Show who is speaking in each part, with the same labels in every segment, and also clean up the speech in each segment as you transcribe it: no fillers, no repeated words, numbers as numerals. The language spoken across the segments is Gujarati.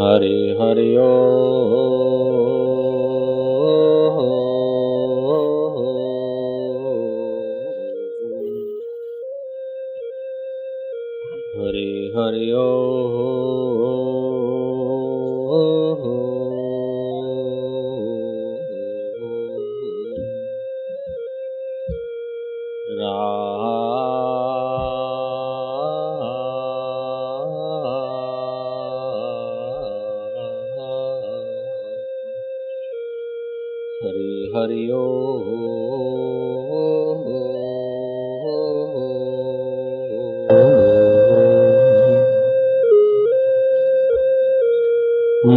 Speaker 1: હરે હરે ઓ હરે હરે ઓ હરે હરે ઓ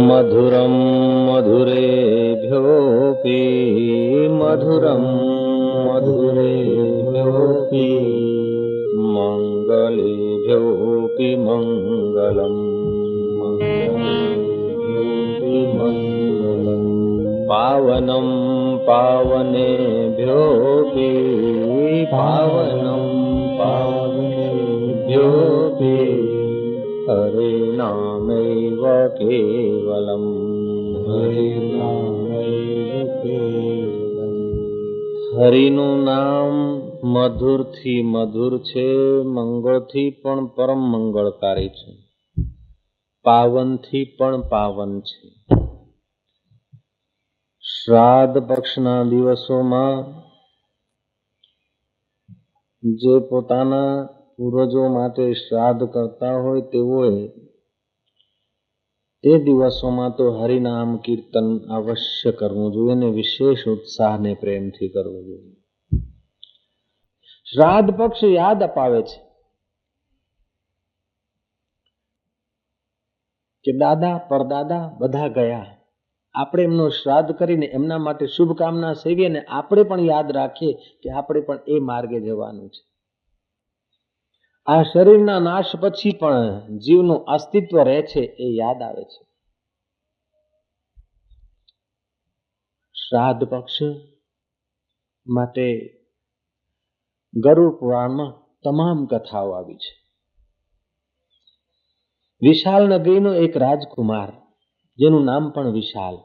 Speaker 1: મધુરમ મધુરેભ્યોપી મધુરમ મધુરેભ્યોપી મંગલેભ્યોપી મંગલમ પાવનમ પાવનેભ્યોપી પાવનમ પાવનેભ્યોપી હરે નામૈવ કેવલમ હરે નામૈવ કેવલમ. હરિનું નામ મધુરથી મધુર છે, મંગળથી પણ પરમ મંગળકારી છે, પાવનથી પણ પાવન છે. શ્રાદ્ધ પક્ષના દિવસોમાં જે પોતાના પૂર્વજો માટે શ્રાદ્ધ કરતા હોય તેઓએ તે દિવસોમાં તો હરિનામ કીર્તન અવશ્ય કરવું જોઈએ અને વિશેષ ઉત્સાહ ને પ્રેમથી કરવું જોઈએ. શ્રાદ્ધ પક્ષ યાદ અપાવે છે કે દાદા પરદાદા બધા ગયા, આપણે એમનો શ્રાદ્ધ કરીને એમના માટે શુભકામના સેવીએ અને આપણે પણ યાદ રાખીએ કે આપણે પણ એ માર્ગે જવાનું છે. આ શરીરના નાશ પછી પણ જીવનું અસ્તિત્વ રહે છે એ યાદ આવે છે. શ્રાદ્ધ પક્ષ માટે ગરુડ પુરાણમાં તમામ કથાઓ આવી છે. વિશાલ નગરીનો એક રાજકુમાર, જેનું નામ પણ વિશાલ,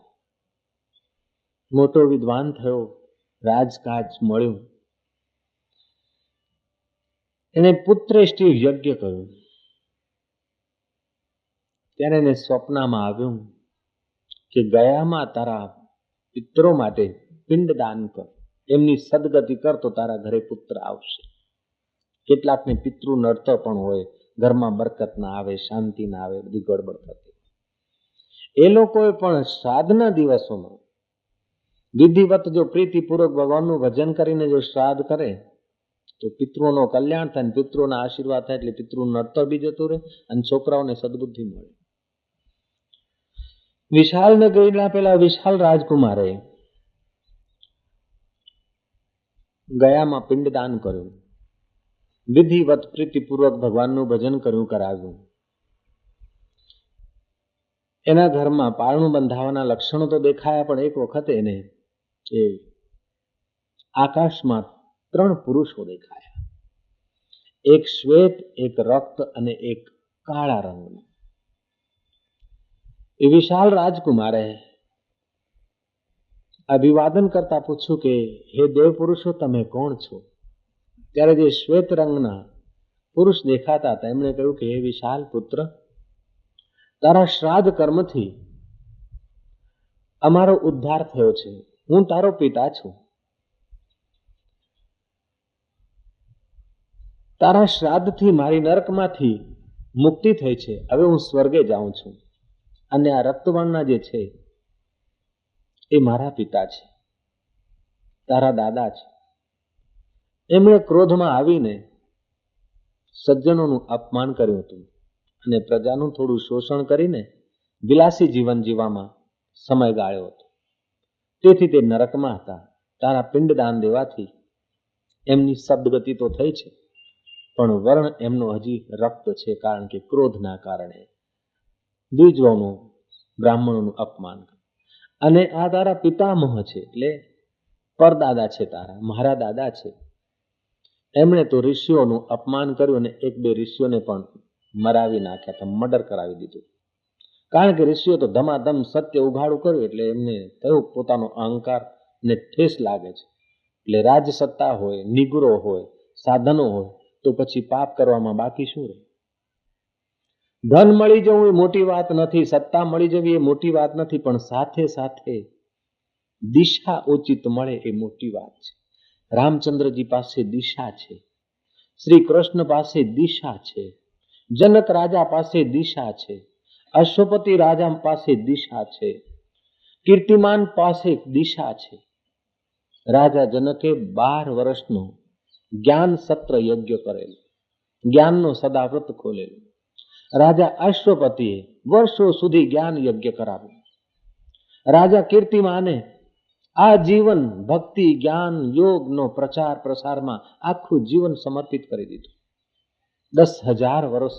Speaker 1: મોટો વિદ્વાન થયો, રાજકાજ મળ્યું, એને પુત્રેષ્ટિ યજ્ઞ કર્યું. ત્યારે એને સ્વપ્નમાં આવ્યું કે ગયામાં તારા પિતરો માટે પિંડદાન કર, એમની સદગતિ કર તો તારા ઘરે પુત્ર આવશે. કેટલાકને પિતૃ નડતર પણ હોય, ઘરમાં બરકત ના આવે, શાંતિ ના આવે, બધી ગડબડ થતી. એ લોકોએ પણ શ્રાદ્ધના દિવસોમાં વિધિવત જો પ્રીતિપૂર્વક ભગવાનનું ભજન કરીને જો શ્રાદ્ધ કરે તો પિતૃઓનો કલ્યાણ થાય, પિતૃઓના આશીર્વાદ થાય, એટલે પિતૃ નડતર બી જતું રહે અને છોકરાઓને સદબુદ્ધિ મળે. વિશાલ નગરીના પેલા વિશાલ રાજકુમારે ગયામાં પિંડદાન કર્યું, વિધિવત પ્રીતિપૂર્વક ભગવાનનું ભજન કર્યું, કરાવ્યું. એના ઘરમાં પારણું બંધાવાના લક્ષણો તો દેખાયા, પણ એક વખત એને એ આકાશમાં 3 પુરુષો દેખાયા, એક શ્વેત, એક રક્ત અને એક કાળા રંગનો. એ વિશાલ રાજકુમારે અભિવાદન કરતા પૂછ્યું કે હે દેવ પુરુષો, તમે કોણ છો? ત્યારે જે શ્વેત રંગના પુરુષ દેખાતા હતા એમણે કહ્યું કે હે વિશાલ પુત્ર, તારા શ્રાદ્ધ કર્મથી અમારો ઉદ્ધાર થયો છે, હું તારો પિતા છું. તારા શ્રાદ્ધથી મારી નરકમાંથી મુક્તિ થઈ છે, હવે હું સ્વર્ગે જાઉં છું. અને આ રક્તવર્ણના જે છે એ મારા પિતા છે, તારા દાદા છે. એમણે ક્રોધમાં આવીને સજ્જનોનું અપમાન કર્યું હતું અને પ્રજાનું થોડું શોષણ કરીને વિલાસી જીવન જીવવામાં સમય ગાળ્યો હતો. તેથી તે નરકમાં હતા. તારા પિંડદાન દેવાથી એમની સદગતિ તો થઈ છે, પણ વર્ણ એમનો હજી રક્ત છે, કારણ કે ક્રોધના કારણે દ્વિજોનો બ્રાહ્મણોનું અપમાન. અને આ તારા પિતામહ છે, એટલે પરદાદા છે તારા, મારા દાદા છે. એમણે તો ઋષિઓનું અપમાન કર્યું અને 1-2 ઋષિઓને પણ મરાવી નાખ્યા હતા, મર્ડર કરાવી દીધું. કારણ કે ઋષિઓ તો ધમાધમ સત્ય ઉઘાડું કર્યું એટલે એમને થયું પોતાનો અહંકાર ને ઠેસ લાગે છે. એટલે રાજસત્તા હોય, નિગરો હોય, સાધનો હોય તો પછી પાપ કરવામાં બાકી શું રહે? ધન મળી જવું એ મોટી વાત નથી, સત્તા મળી જવી એ મોટી વાત નથી, પણ સાથે સાથે દિશા ઉચિત મળે એ મોટી વાત છે. રામચંદ્રજી પાસે દિશા છે, શ્રી કૃષ્ણ પાસે દિશા છે, જનક રાજા પાસે દિશા છે, અશ્વપતિ રાજા પાસે દિશા છે, કીર્તિમાન પાસે દિશા છે. રાજા જનકે 12 વર્ષનો જ્ઞાન સત્ર યજ્ઞ કરેલું, જ્ઞાનનો સદાવ્રત ખોલેલું. રાજા અશ્વપતિએ વર્ષો સુધી જ્ઞાન યજ્ઞ કરાવ્યું. રાજા કીર્તિમાને આ જીવન ભક્તિ, જ્ઞાન, યોગનો પ્રચાર પ્રસારમાં આખું જીવન સમર્પિત કરી દીધું. 10,000 વર્ષ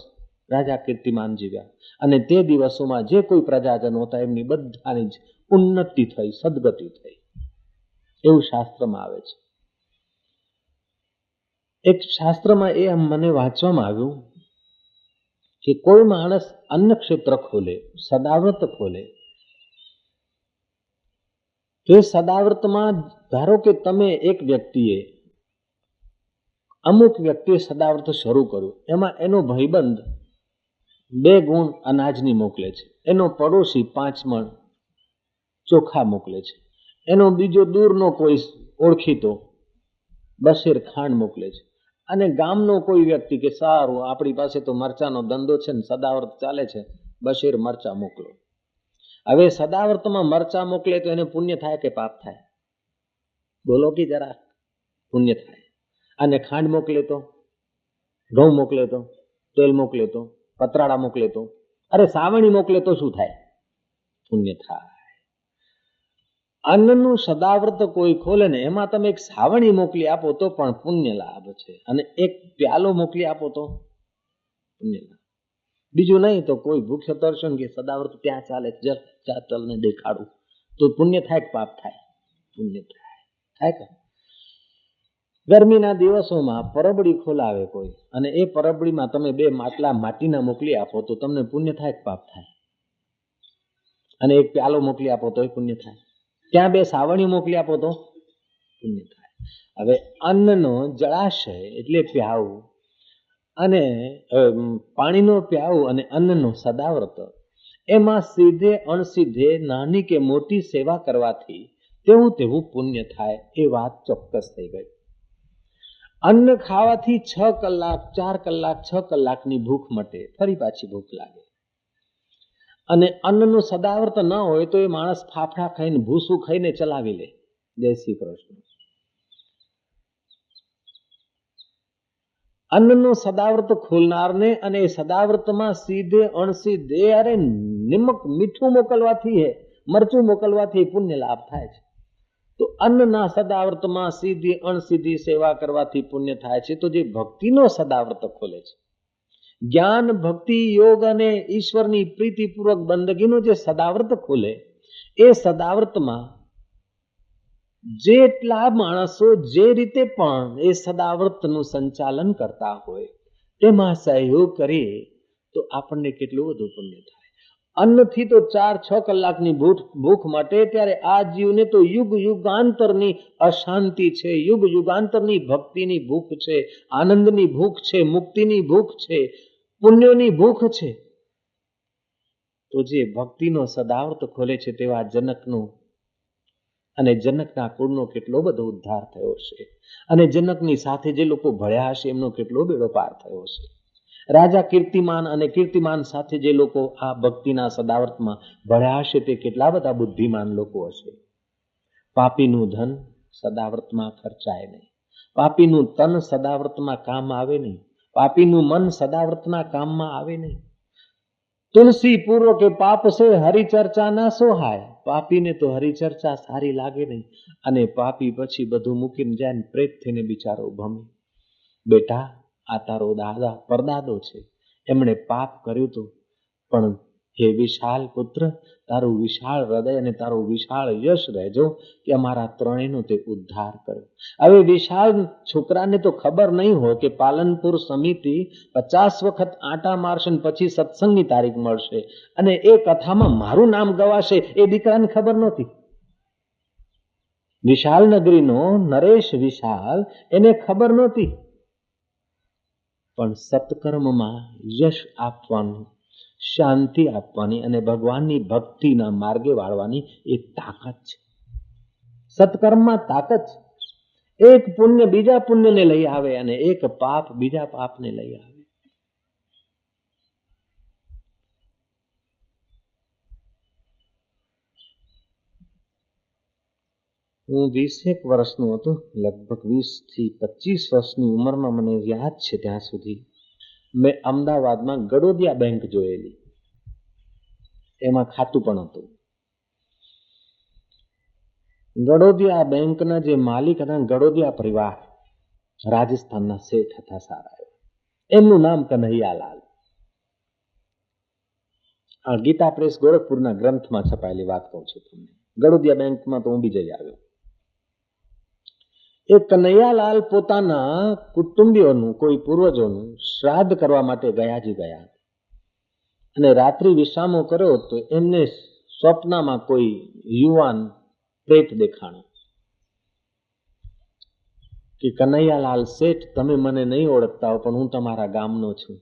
Speaker 1: રાજા કીર્તિમાન જીવ્યા અને તે દિવસોમાં જે કોઈ પ્રજાજનો હતા એમની બધાની જ ઉન્નતિ થઈ, સદગતિ થઈ, એવું શાસ્ત્રમાં આવે છે. એક શાસ્ત્રમાં એ મને વાંચવામાં આવ્યું કે કોઈ માણસ અન્ન ક્ષેત્ર ખોલે, સદાવ્રત ખોલે, તો સદાવ્રતમાં ધારો કે તમે એક વ્યક્તિએ, અમુક વ્યક્તિએ સદાવ્રત શરૂ કર્યું, એમાં એનો ભાઈબંધ 2 ગુણ અનાજની મોકલે છે, એનો પડોશી 5 મણ ચોખા મોકલે છે, એનો બીજો દૂરનો કોઈ ઓળખીતો બશેર ખાંડ મોકલે છે, અને ગામનો કોઈ વ્યક્તિ કે સારું આપણી પાસે તો મરચાનો ધંધો છે ને સદાવ્રત ચાલે છે, બશેર મરચા મોકલો. હવે સદાવ્રતમાં મરચા મોકલે તો એને પુણ્ય થાય કે પાપ થાય? બોલો કે જરા. પુણ્ય થાય. અને ખાંડ મોકલે તો, ઘઉં મોકલે તો, તેલ મોકલે તો, પતરાળા મોકલે તો, અરે સાવણી મોકલે તો શું થાય? પુણ્ય થાય. અન્નનું સદાવ્રત કોઈ ખોલે ને એમાં તમે એક સાવણી મોકલી આપો તો પણ પુણ્ય લાભ છે, અને એક પ્યાલો મોકલી આપો તો પુણ્ય લાભ. બીજું નહીં તો કોઈ ભૂખ્યો તરસો કે સદાવ્રત ત્યાં ચાલે, ચાલને દેખાડું તો પુણ્ય થાય કે પાપ થાય? પુણ્ય થાય. થાય કે ગરમીના દિવસોમાં પરબડી ખોલાવે કોઈ, અને એ પરબડીમાં તમે 2 માટલા માટીના મોકલી આપો તો તમને પુણ્ય થાય કે પાપ થાય? અને એક પ્યાલો મોકલી આપો તો પુણ્ય થાય. ત્યાં 2 સાવણી મોકલી આપો તો પુણ્ય થાય. હવે અન્નનો જળાશય એટલે પ્યાવું, અને પાણીનો પ્યાવું અને અન્નનો સદાવ્રત, એમાં સીધે અણસીધે નાની કે મોટી સેવા કરવાથી તેવું પુણ્ય થાય, એ વાત ચોક્કસ થઈ ગઈ. અન્ન ખાવાથી 6 કલાક, 4 કલાક, 6 કલાકની ભૂખ મટે, ફરી પાછી ભૂખ લાગે. અને અન્નનું સદાવ્રત ન હોય તો એ માણસ ફાફડા ખાઈને, ભૂસું ખાઈને ચલાવી લે. જય શ્રી કૃષ્ણ. અન્નનો સદાવ્રત ખોલનારને અને સદાવ્રતમાં સીધે અણસીધે અરે નિમક મીઠું મોકલવાથી હે, મરચું મોકલવાથી પુણ્ય લાભ થાય છે. તો અન્નના સદાવ્રતમાં સીધી અણસીધી સેવા કરવાથી પુણ્ય થાય છે. તો જે ભક્તિનો સદાવ્રત ખોલે છે, જ્ઞાન, ભક્તિ, યોગ અને ઈશ્વરની પ્રીતિપૂર્વક બંદગીનો જે સદાવ્રત ખોલે, એ સદાવ્રતમાં જેટલા માણસો જે રીતે પણ એ સદાવ્રતનું સંચાલન કરતા હોય તેમાં સહયોગ કરીએ તો આપણને કેટલું બધું પુણ્ય થાય. અન્નથી તો 4-6 કલાકની ભૂખ માટે, ત્યારે આ જીવને તો યુગ યુગાંતરની અશાંતિ છે, યુગ યુગાંતરની ભક્તિની ભૂખ છે, આનંદની ભૂખ છે, મુક્તિની ભૂખ છે, પુણ્યોની ભૂખ છે. તો જે ભક્તિનો સદાવ્રત ખોલે છે તેવા જનકનું અને જનકના કુળનો કેટલો બધો ઉદ્ધાર થયો છે, અને જનકની સાથે જે લોકો ભળ્યા હશે એમનો કેટલો બેડો પાર થયો છે. રાજા કીર્તિમાન અને કીર્તિમાન સાથે જે લોકો આ ભક્તિના સદાવ્રતમાં ભળ્યા હશે તે કેટલા બધા બુદ્ધિમાન લોકો હશે. પાપીનું ધન સદાવ્રતમાં ખર્ચાય નહીં, પાપીનું તન સદાવ્રતમાં કામ આવે નહીં, પાપીનું મન સદાવ્રતના કામમાં આવે નહીં. તુલસી પૂર્વ કે પાપ સે હરિચર્ચા ના સોહાય. પાપીને તો હરિચર્ચા સારી લાગે નહીં, અને પાપી પછી બધું મૂકીને જાય ને પ્રેત થઈને બિચારો ભમે. બેટા, આ તારો દાદા પરદાદો છે, એમણે પાપ કર્યું હતું, પણ હે વિશાળ પુત્ર, તારું વિશાળ હૃદય અને તારું વિશાળ યશ રહેજો કે અમારા ત્રણેયનો તે ઉદ્ધાર કર્યો. હવે વિશાળ છોકરાને તો ખબર નહીં હોય કે પાલનપુર સમિતિ 50 વખત આંટા મારશે ને પછી સત્સંગની તારીખ મળશે અને એ કથામાં મારું નામ ગવાશે, એ દીકરાને ખબર નહોતી. વિશાળ નગરીનો નરેશ વિશાળ, એને ખબર નહોતી. પણ સત્કર્મમાં યશ આપવાનું, શાંતિ આપવાની અને ભગવાનની ભક્તિના માર્ગે વાળવાની એ તાકાત છે. સત્કર્મમાં તાકાત છે. એક પુણ્ય બીજા પુણ્યને લઈ આવે અને એક પાપ બીજા પાપને લઈ આવે. હું 20 વર્ષનો હતો, લગભગ 20 થી 25 વર્ષની ઉંમરમાં મને યાદ છે ત્યાં સુધી મેં અમદાવાદમાં ગડોદિયા બેંક જોયેલી. એમાં ખાતું પણ હતું. ગડોદિયા બેંકના જે માલિક હતા, ગડોદિયા પરિવાર, રાજસ્થાનના શેઠ હતા સારા. એમનું નામ કનૈયાલાલ. આ ગીતા પ્રેસ ગોરખપુરના ગ્રંથમાં છપાયેલી વાત કહું છું તમને. ગડોદિયા બેંકમાં તો હું બી જઈ આવ્યો. એ કનૈયાલાલ પોતાના કુટુંબીઓનું, કોઈ પૂર્વજોનું શ્રાદ્ધ કરવા માટે ગયા અને રાત્રિ વિશ્રામો કર્યો તો એમને સ્વપ્નમાં કોઈ યુવાન પ્રેત દેખાણો કે કનૈયાલાલ શેઠ, તમે મને નહીં ઓળખતા હો પણ હું તમારા ગામનો છું.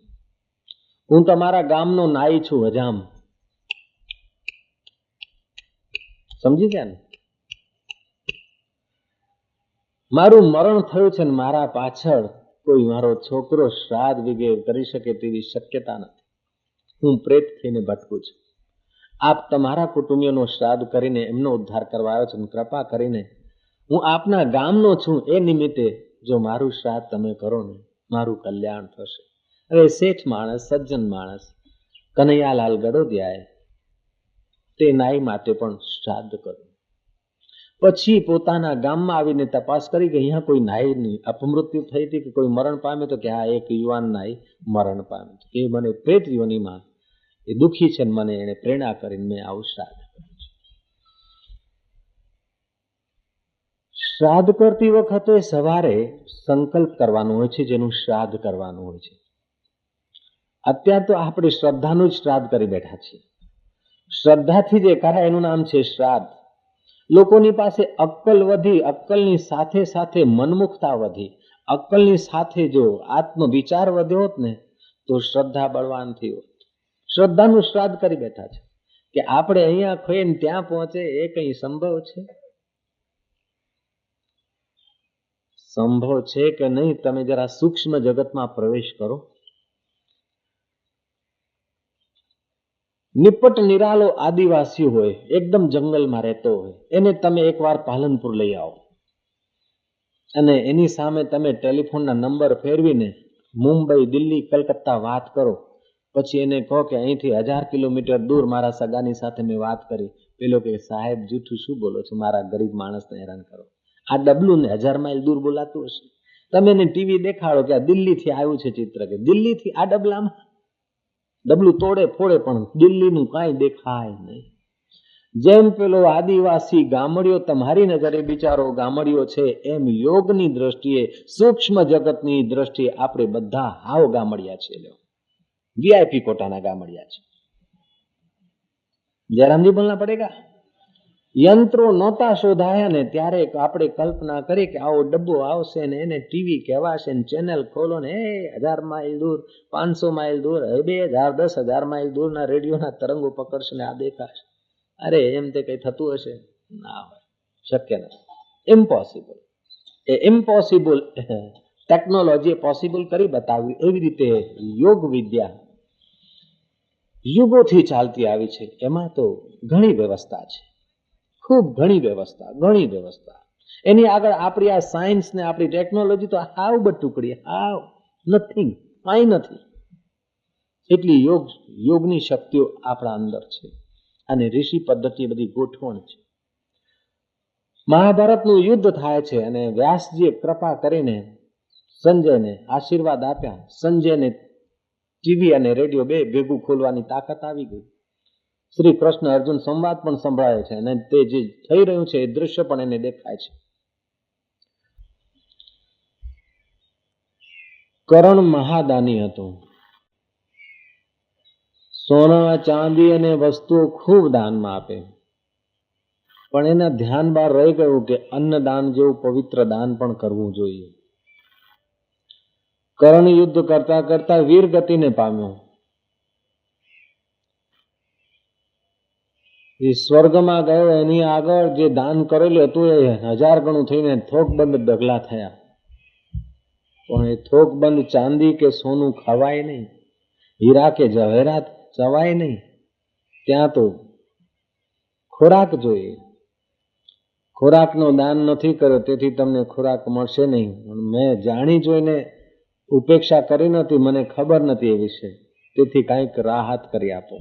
Speaker 1: હું તમારા ગામનો નાઈ છું, હજામ. સમજી ગયા ને? મારું મરણ થયું છે ને મારા પાછળ કોઈ મારો છોકરો શ્રાદ્ધ વિગે કરી શકે તેવી શક્યતા નથી. હું પ્રેત થઈને ભટકું છું. આપ તમારા કુટુંબીઓનો શ્રાદ્ધ કરીને એમનો ઉદ્ધાર કરવા આવ્યો છો. કૃપા કરીને હું આપના ગામનો છું, એ નિમિત્તે જો મારું શ્રાદ્ધ તમે કરો ને મારું કલ્યાણ થશે. હવે શેઠ માણસ, સજ્જન માણસ કનૈયાલાલ ગડોદિયાએ તે નાઈ માટે પણ શ્રાદ્ધ કર્યું. પછી પોતાના ગામમાં આવીને તપાસ કરી કે અહીંયા કોઈ નાઈની અપમૃત્યુ થઈ હતી કે કોઈ મરણ પામ્યો તો કે આ એક યુવાન નાઈ મરણ પામ્યો. એ મને પ્રેત યોનીમાં એ દુઃખી છે ને મને એને પ્રેરણા કરીને મેં આવું શ્રાદ્ધ કર્યું છે. શ્રાદ્ધ કરતી વખતે સવારે સંકલ્પ કરવાનો હોય છે, જેનું શ્રાદ્ધ કરવાનું હોય છે. અત્યારે તો આપણે શ્રદ્ધાનું જ શ્રાદ્ધ કરી બેઠા છીએ. શ્રદ્ધાથી જે કરાય એનું નામ છે શ્રાદ્ધ. લોકોની પાસે અક્કલ વધી, અક્કલની સાથે સાથે મનમુખતા વધી, અક્કલની સાથે જો આત્મવિચાર વધ્યો હોત ને તો શ્રદ્ધા બળવાન થઈ હોત. શ્રદ્ધાનું શ્રાદ્ધ કરી બેઠા છે કે આપણે અહીંયા ખોઈને ત્યાં પહોંચે એ કઈ સંભવ છે? સંભવ છે કે નહીં? તમે જરા સૂક્ષ્મ જગતમાં પ્રવેશ કરો. નિપટ નિરાલો આદિવાસી હોય, એકદમ જંગલમાં રહેતો હોય, એને તમે એકવાર પાલનપુર લઈ આવો અને એની સામે તમે ટેલિફોનના નંબર ફેરવીને મુંબઈ, દિલ્હી, કલકત્તા વાત કરો. પછી એને કહો કે અહીંથી 1000 કિલોમીટર દૂર મારા સગાની સાથે મેં વાત કરી. પેલો કે સાહેબ જૂઠું શું બોલો છો, મારા ગરીબ માણસને હેરાન કરો. આ ડબલું ને 1000 માઇલ દૂર બોલાતું હશે. તમે એને ટીવી દેખાડો કે આ દિલ્હીથી આવ્યું છે ચિત્ર, કે દિલ્હીથી આ ડબલામાં ડબલું તોડે ફોડે પણ દિલ્હીનું કાંઈ દેખાય નહીં. જેમ પેલો આદિવાસી ગામડીઓ તમારી નજરે બિચારો ગામડીઓ છે, એમ યોગની દ્રષ્ટિએ, સૂક્ષ્મ જગતની દ્રષ્ટિએ આપણે બધા હાવ ગામડિયા છે. વીઆઈપી કોટાના ગામડિયા છે. જયરામજી બોલના પડેગા. યંત્રો નહોતા શોધાયા ને ત્યારે આપણે કલ્પના કરી કે આવો ડબ્બો આવશે ને એને ટીવી કહેવાશે ને ચેનલ ખોલો ને 1000 માઇલ દૂર, 500 માઇલ દૂર, 2000, 10,000 માઇલ દૂરના રેડિયોના તરંગો પકડશે ને આ દેખાશે. અરે એમ તે કઈ થતું હશે? ના હોય, શક્ય નથી. ઇમ્પોસિબલ. એ ઇમ્પોસિબલ ટેકનોલોજીએ પોસિબલ કરી બતાવ્યું. એવી રીતે યોગ વિદ્યા યુગોથી ચાલતી આવી છે. એમાં તો ઘણી વ્યવસ્થા છે, ખૂબ ઘણી વ્યવસ્થા. એની આગળ આપણી આ સાયન્સ ને આપણી ટેકનોલોજી તો હાવ બટુકડી, હાવ નથિંગ, કાંઈ નથી. એટલી યોગની શક્તિઓ આપણા અંદર છે અને ઋષિ પદ્ધતિ બધી ગોઠવણ છે. મહાભારતનું યુદ્ધ થાય છે અને વ્યાસજીએ કૃપા કરીને સંજયને આશીર્વાદ આપ્યા. સંજયને ટીવી અને રેડિયો બે ભેગું ખોલવાની તાકાત આવી ગઈ. શ્રી કૃષ્ણ અર્જુન સંવાદ પણ સંભળાય છે અને તે જે થઈ રહ્યું છે એ દૃશ્ય પણ એને દેખાય છે. કરણ મહાદાની હતું. સોના ચાંદી અને વસ્તુઓ ખૂબ દાનમાં આપે, પણ એના ધ્યાન બહાર રહી ગયું કે અન્નદાન જેવું પવિત્ર દાન પણ કરવું જોઈએ. કરણ યુદ્ધ કરતા કરતા વીર ગતિને પામ્યો. એ સ્વર્ગમાં ગયો. એની આગળ જે દાન કરેલું હતું એ 1000 ગણું થઈને થોકબંધ ડગલા થયા, પણ એ થોકબંધ ચાંદી કે સોનું ખવાય નહીં, હીરા કે જવેરાત ચવાય નહીં. ત્યાં તો ખોરાક જોઈએ. ખોરાકનો દાન નથી કર્યો તેથી તમને ખોરાક મળશે નહીં. મેં જાણી જોઈને ઉપેક્ષા કરી નથી, મને ખબર નથી એ વિશે, તેથી કંઈક રાહત કરી આપો.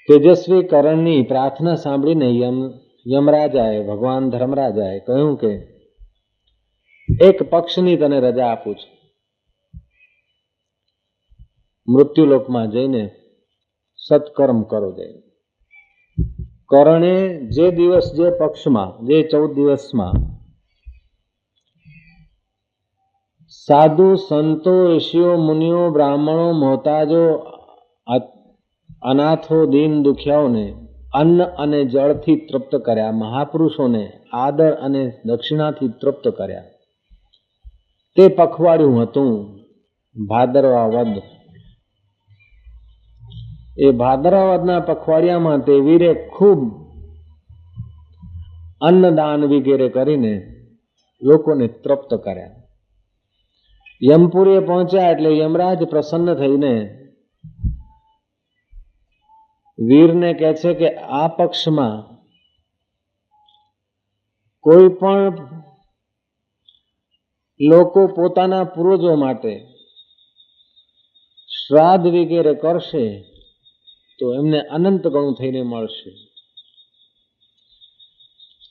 Speaker 1: તેજસ્વી કરણની પ્રાર્થના સાંભળીને યમરાજાએ, ભગવાન ધર્મરાજાએ કહ્યું કે એક પક્ષની તને રજા આપું છું. મૃત્યુલોકમાં જઈને સત્કર્મ કરો જઈને. કરણે જે દિવસ, જે પક્ષમાં, જે 14 દિવસમાં સાધુ સંતો, ઋષિઓ, મુનિઓ, બ્રાહ્મણો, મોહતાજો, અનાથો, દીન દુખિયાઓને અન્ન અને જળથી તૃપ્ત કર્યા, મહાપુરુષોને આદર અને દક્ષિણાથી તૃપ્ત કર્યા, તે પખવાડિયું હતું ભાદરવા વદ. એ ભાદરવા વદના પખવાડિયામાં તે વીરે ખૂબ અન્નદાન વગેરે કરીને લોકોને તૃપ્ત કર્યા. યમપુરીએ પહોંચ્યા એટલે યમરાજ પ્રસન્ન થઈને વીરને કહે છે કે આ પક્ષમાં કોઈ પણ લોકો પોતાના પૂર્વજો માટે શ્રાદ્ધ વગેરે કરશે તો એમને અનંત ગણું થઈને મળશે.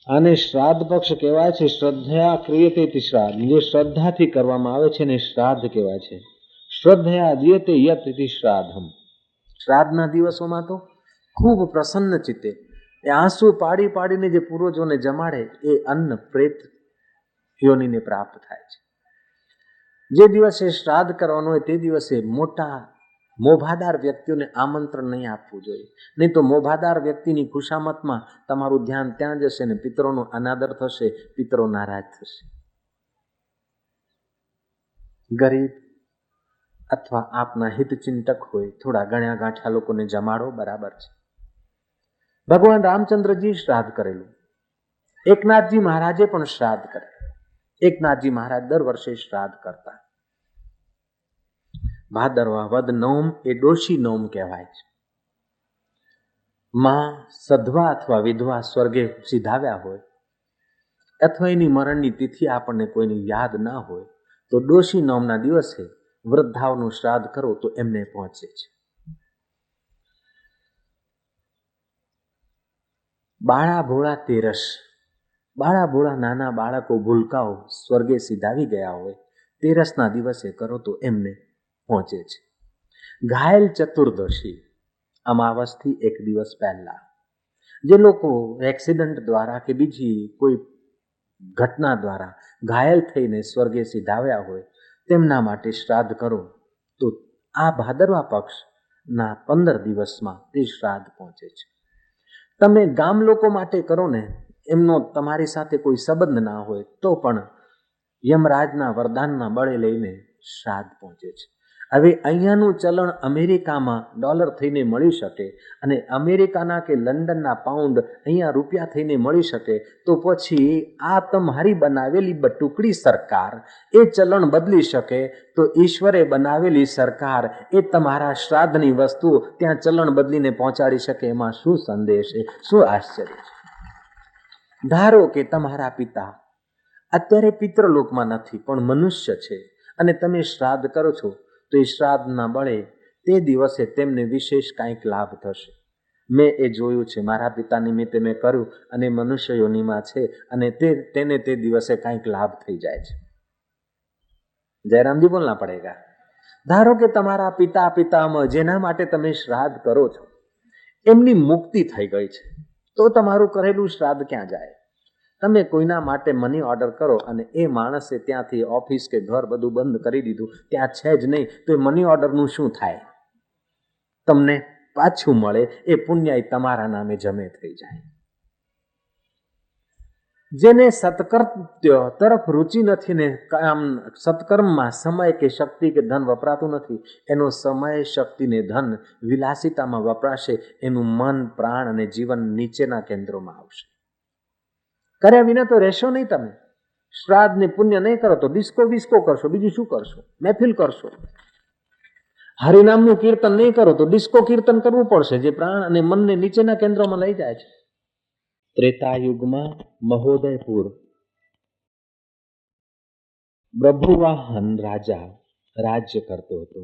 Speaker 1: આને શ્રાદ્ધ પક્ષ કહેવાય છે. શ્રદ્ધયા ક્રિયતે ઇતિ શ્રાદ્ધ, જે શ્રદ્ધાથી કરવામાં આવે છે ને શ્રાદ્ધ કહેવાય છે. શ્રદ્ધયા દીયતે યત ઇતિ શ્રાદ્ધમ. શ્રાદ્ધના દિવસોમાં તો ખૂબ પ્રસન્ન ચિત્તે એ આંસુ પાડી પાડીને જે પૂર્વજોને જમાડે એ અન્ન પ્રેત યોનિને પ્રાપ્ત થાય છે. જે દિવસે શ્રાદ્ધ કરવાનું હોય તે દિવસે મોટા મોભાદાર વ્યક્તિઓને આમંત્રણ નહીં આપવું જોઈએ, નહીં તો મોભાદાર વ્યક્તિની ખુશામતમાં તમારું ધ્યાન ત્યાં જશે ને પિતરોનો અનાદર થશે, પિતરો નારાજ થશે. ગરીબ અથવા આપના હિતચિંતક હોય થોડા ગણ્યા ગાંઠ્યા લોકોને જમાડો, બરાબર છે. ભગવાન રામચંદ્રજી શ્રાદ્ધ કરેલું, એકનાથજી મહારાજે પણ શ્રાદ્ધ કરે. એકનાથજી મહારાજ દર વર્ષે શ્રાદ્ધ કરતા. ભાદરવા વદ નોમ એ ડોશી નોમ કહેવાય છે. માં સધવા અથવા વિધવા સ્વર્ગે સિધાવ્યા હોય અથવા એની મરણની તિથિ આપણને કોઈની યાદ ના હોય તો ડોશી નોમના દિવસે વૃદ્ધાઓનું શ્રાદ્ધ કરો તો એમને પહોંચે છે. બાળા ભોળા તેરસ, બાળા ભોળા નાના બાળકો ભૂલકાઓ સ્વર્ગે સિધાવી ગયા હોય, તેરસના દિવસે કરો તો એમને પહોંચે છે. ઘાયલ ચતુર્દશી, અમાવસથી 1 દિવસ પહેલા જે લોકો એક્સિડન્ટ દ્વારા કે બીજી કોઈ ઘટના દ્વારા ઘાયલ થઈને સ્વર્ગે સિધાવ્યા હોય તેમના માટે શ્રાદ્ધ કરો તો આ ભાદરવા પક્ષના 15 દિવસમાં તે શ્રાદ્ધ પહોંચે છે. તમે ગામ લોકો માટે કરો ને, એમનો તમારી સાથે કોઈ સંબંધ ના હોય તો પણ યમરાજના વરદાનના બળે લઈને શ્રાદ્ધ પહોંચે છે. હવે અહીંયાનું ચલણ અમેરિકામાં ડોલર થઈને મળી શકે અને અમેરિકાના કે લંડનના પાઉન્ડ અહીંયા રૂપિયા થઈને મળી શકે તો પછી આ તમારી બનાવેલી બટુકડી સરકાર એ ચલણ બદલી શકે તો ઈશ્વરે બનાવેલી સરકાર એ તમારા શ્રાદ્ધની વસ્તુ ત્યાં ચલણ બદલીને પહોંચાડી શકે. એમાં શું સંદેશ છે, શું આશ્ચર્ય છે. ધારો કે તમારા પિતા અત્યારે પિતૃલોકમાં નથી પણ મનુષ્ય છે અને તમે શ્રાદ્ધ કરો છો તો એ શ્રાદ્ધના બળે તે દિવસે તેમને વિશેષ કાંઈક લાભ થશે. મેં એ જોયું છે, મારા પિતા નિમિત્તે મેં કર્યું અને મનુષ્ય યોનિમાં છે અને તેને તે દિવસે કાંઈક લાભ થઈ જાય છે. જયરામજી બોલના પડેગા. ધારો કે તમારા પિતા પિતામહ જેના માટે તમે શ્રાદ્ધ કરો છો એમની મુક્તિ થઈ ગઈ છે, તો તમારું કરેલું શ્રાદ્ધ ક્યાં જાય? તમે કોઈના માટે મની ઓર્ડર કરો અને એ માણસે ત્યાંથી ઓફિસ કે ઘર બધું બંધ કરી દીધું, ત્યાં છે જ નહીં, તો એ મની ઓર્ડરનું શું થાય? તમને પાછું મળે એ પુણ્ય તમારા નામે જમે થઈ જાય. જેને સત્કર્ત્ય તરફ રુચિ નથી ને આમ સત્કર્મમાં સમય કે શક્તિ કે ધન વપરાતું નથી, એનો સમય શક્તિ ને ધન વિલાસિતામાં વપરાશે, એનું મન પ્રાણ અને જીવન નીચેના કેન્દ્રોમાં આવશે. કર્યા વિના તો રહેશો નહીં. તમે શ્રાદ્ધ ને પુણ્ય નહીં કરો તો ડિસ્કો વિસ્કો કરશો, બીજું શું કરશો? મહેફિલ કરશો. હરિનામનું કીર્તન નહીં કરો તો ડિસ્કો કીર્તન કરવું પડશે, જે પ્રાણ અને મનને નીચેના કેન્દ્રોમાં લઈ જાય છે. ત્રેતાયુગમાં મહોદયપુર પ્રભુવાહન રાજા રાજ્ય કરતો હતો.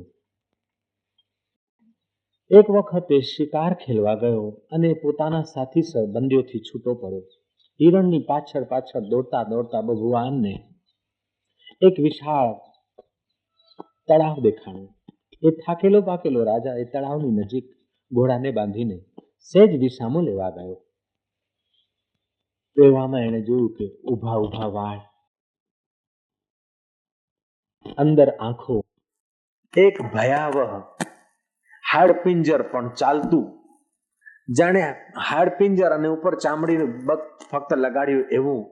Speaker 1: એક વખતે શિકાર ખેલવા ગયો અને પોતાના સાથી સંબંધીઓથી છૂટો પડ્યો. હિરણની પાછળ પાછળ દોડતા દોડતા પ્રભુવાહનને એક વિશાળ તળાવ દેખાણું. એ થાકેલો પાકેલો રાજા એ તળાવની નજીક ઘોડાને બાંધીને સહેજ વિસામો લેવા ગયો. એવામાં એણે જોયું કે ઊભા ઊભા વાળ, અંદર આંખો, એક ભયાવહ હાડપિંજર પણ ચાલતું, જાણે હાડપિંજર અને ઉપર ચામડીનું ફક્ત લગાડ્યું એવું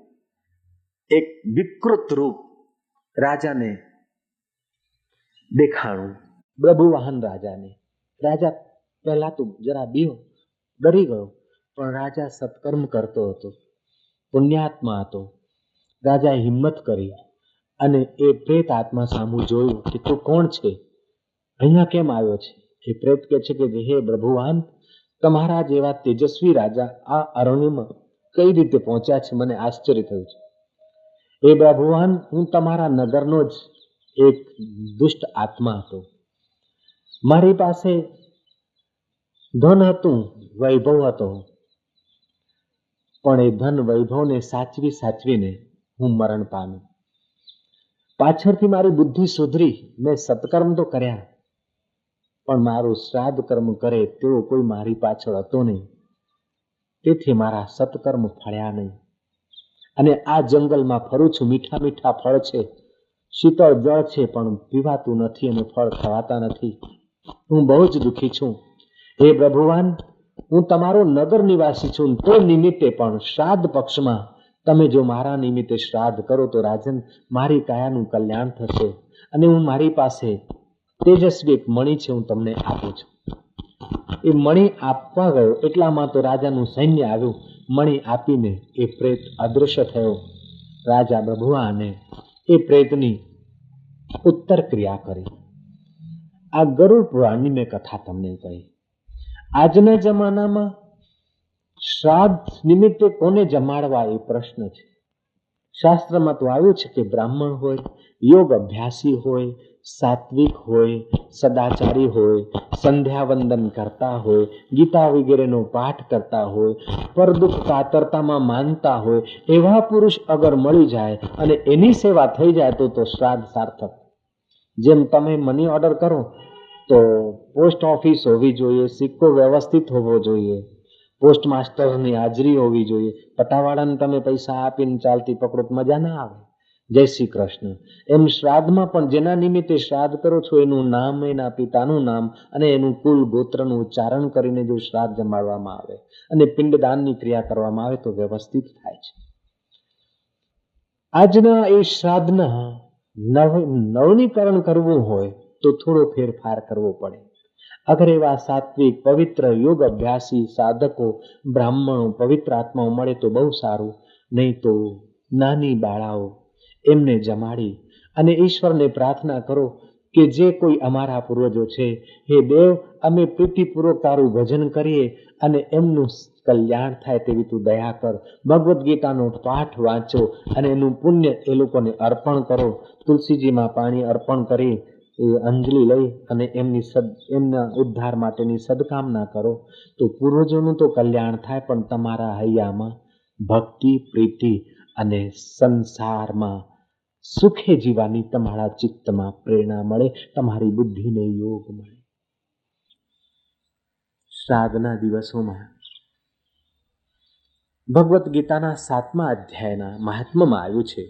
Speaker 1: એક વિકૃત રૂપ રાજાને દેખાણું. પ્રભુવાહન રાજાને. રાજા પહેલા તો જરા બીયો, ડરી ગયો, પણ રાજા સત્કર્મ કરતો હતો, પુણ્યાત્મા હતો. રાજાએ હિંમત કરી અને એ પ્રેત આત્મા સામું જોયું કે તું કોણ છે, અહીંયા કેમ આવ્યો છે? એ પ્રેત કહે છે કે હે પ્રભુવાહન, તમારા જેવા તેજસ્વી રાજા આ અરણ્યમાં કઈ રીતે પહોંચ્યા છે, મને આશ્ચર્ય થયું છે. એ પ્રભુવાહન, હું તમારા નગરનો જ એક દુષ્ટ આત્મા હતો. મારી પાસે ધન હતું, વૈભવ હતો, પણ એ ધન વૈભવને સાચવી સાચવીને હું મરણ પામ્યો. પાછળથી મારી બુદ્ધિ સુધરી, મેં સત્કર્મ તો કર્યા, પણ મારું શ્રાદ્ધ કર્મ કરે તેવો કોઈ મારી પાછળ હતો નહીં, તેથી મારા સત્કર્મ ફળ્યા નહીં. અને આ જંગલમાં ફરું છું, મીઠા મીઠા ફળ છે, શીતળ જળ છે, પણ પીવાતું નથી અને ફળ ખવાતા નથી. હું બહુ જ દુઃખી છું. હે પ્રભુવાન, હું તમારો નગર નિવાસી છું, તો નિમિત્તે પણ શ્રાદ્ધ પક્ષમાં તમે જો મારા નિમિત્તે શ્રાદ્ધ કરો તો રાજન મારી કાયાનું કલ્યાણ થશે. અને હું મારી પાસે તેજસ્વી એક મણી છે, હું તમને આપું છું. એ મણી આપવા ગયો એટલામાં તો રાજાનું સૈન્ય આવ્યું. મણી આપીને એ પ્રેત અદૃશ્ય થયો. રાજા પ્રભુવાને એ પ્રેતની ઉત્તર ક્રિયા કરી. આ ગરુડ પુરાણની મેં કથા તમને કહી. આજના જમાનામાં શ્રાદ્ધ નિમિત્તે કોને જમાડવા એ પ્રશ્ન છે. શાસ્ત્રમાં તો આવ્યું છે કે બ્રાહ્મણ હોય, યોગ અભ્યાસી હોય, સાત્વિક હોય, સદાચારી હોય, સંધ્યાવંદન કરતા હોય, ગીતા વગેરેનો પાઠ કરતા હોય, પર દુઃખ કાતરતામાં માનતા હોય, એવા પુરુષ અગર મળી જાય અને એની સેવા થઈ જાય તો શ્રાદ્ધ સાર્થક. જેમ તમે મની ઓર્ડર કરો તો પોસ્ટ ઓફિસ હોવી જોઈએ, સિક્કો વ્યવસ્થિત હોવો જોઈએ, પોસ્ટ માસ્ટરની હાજરી હોવી જોઈએ. પટાવાળાને તમે પૈસા આપીને ચાલતી પકડો તો મજા ના આવે. જય શ્રી કૃષ્ણ. એમ શ્રાદ્ધમાં પણ જેના નિમિત્તે શ્રાદ્ધ કરો છો એનું નામ, એના પિતાનું નામ અને એનું કુલ ગોત્રનું ઉચ્ચારણ કરીને જો શ્રાદ્ધ જમાડવામાં આવે અને પિંડદાનની ક્રિયા કરવામાં આવે તો વ્યવસ્થિત થાય છે. આજના એ શ્રાદ્ધના નવનીકરણ કરવું હોય તો થોડો ફેરફાર કરવો પડે. અગર એવા સાત્વિક પવિત્ર યોગ અભ્યાસી સાધકો બ્રાહ્મણો પવિત્ર આત્માઓ મળે તો બહુ સારું, નહીં તો નાની બાળાઓ એમને જમાડી અને ઈશ્વરને પ્રાર્થના કરો કે જે કોઈ અમારા પૂર્વજો છે, હે દેવ, અમે પ્રીતિપૂર્વક તારું ભજન કરીએ અને એમનું કલ્યાણ થાય તેવી તું દયા કર. ભગવદ્ ગીતાનો પાઠ વાંચો અને એનું પુણ્ય એ લોકોને અર્પણ કરો. તુલસીજીમાં પાણી અર્પણ કરી એ અંજલિ લઈ અને એમના ઉદ્ધાર માટેની સદકામના કરો તો પૂર્વજોનું તો કલ્યાણ થાય, પણ તમારા હૈયામાં ભક્તિ, પ્રીતિ અને સંસારમાં સુખે જીવવાની તમારા ચિત્તમાં પ્રેરણા મળે, તમારી બુદ્ધિને યોગ મળે. શ્રાદ્ધના દિવસોમાં ભગવદ્ ગીતાના 7મા અધ્યાયના મહાત્મ્યમાં આવ્યું છે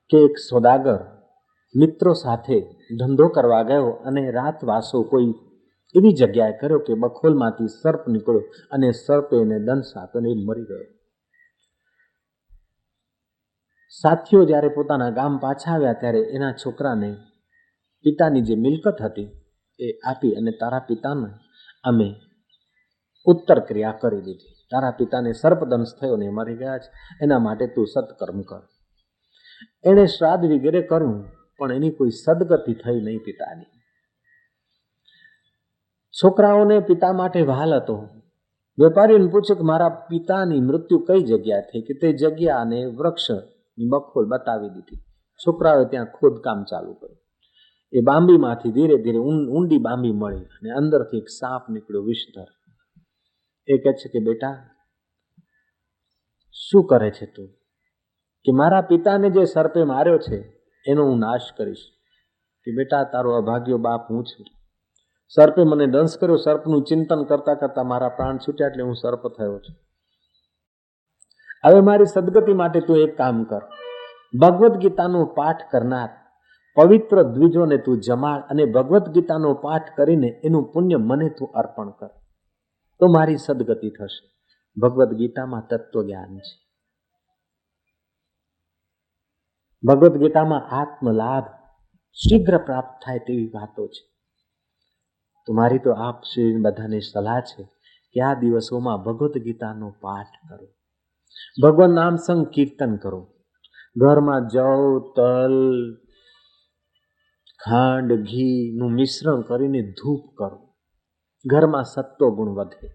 Speaker 1: કે એક સોદાગર મિત્રો સાથે ધંધો કરવા ગયો અને રાતવાસો કોઈ એવી જગ્યાએ કર્યો કે બખોલમાંથી સર્પ નીકળ્યો અને સર્પે એને દંશ આપ્યો અને મરી ગયો. સાથીઓ જ્યારે પોતાના ગામ પાછા આવ્યા ત્યારે એના છોકરાને પિતાની જે મિલકત હતી એ આપી અને તારા પિતાને અમે ઉત્તર ક્રિયા કરી દીધી. તારા પિતાને સર્પદંશ થયો ને મરી ગયા છે, એના માટે તું સત્કર્મ કર. એણે શ્રાદ્ધ વગેરે કર્યું પણ એની કોઈ સદગતિ થઈ નહીં પિતાની. છોકરાઓને પિતા માટે વહાલ હતો. વેપારીને પૂછ્યું કે મારા પિતાની મૃત્યુ કઈ જગ્યાએ થઈ, કે તે જગ્યાને વૃક્ષની બખોલ બતાવી દીધી. છોકરાઓએ ત્યાં ખોદકામ ચાલુ કર્યું. એ બાંબીમાંથી ધીરે ધીરે ઊંડી બાંબી મળી અને અંદરથી એક સાપ નીકળ્યો વિષધર. એ કહે છે કે બેટા શું કરે છે તું? કે મારા પિતાને જે સર્પે માર્યો છે એનો હું નાશ કરીશ. કે બેટા તારો અભાગ્યો બાપ હું છું. સર્પે મને દંશ કર્યો, સર્પનું ચિંતન કરતા કરતા મારા પ્રાણ છૂટ્યા એટલે હું સર્પ થયો છું. હવે મારી સદગતિ માટે તું એક કામ કર, ભગવદ્ ગીતાનો પાઠ કરનાર પવિત્ર દ્વિજોને તું જમાડ અને ભગવદ્ ગીતાનો પાઠ કરીને એનું પુણ્ય મને તું અર્પણ કર, તો મારી સદગતિ થશે. ભગવદ્ ગીતામાં તત્વ જ્ઞાન છે. ભગવદ્ ગીતામાં આત્મલાભ શીઘ્ર પ્રાપ્ત થાય તેવી વાતો છે. તો મારી તો આપ શ્રી બધાને સલાહ છે કે આ દિવસોમાં ભગવદ્ ગીતાનો પાઠ કરો, ભગવાન નામ સંકીર્તન કરો, ઘરમાં જવ તલ ખાંડ ઘીનું મિશ્રણ કરીને ધૂપ કરો, ઘરમાં સત્વ ગુણ વધે.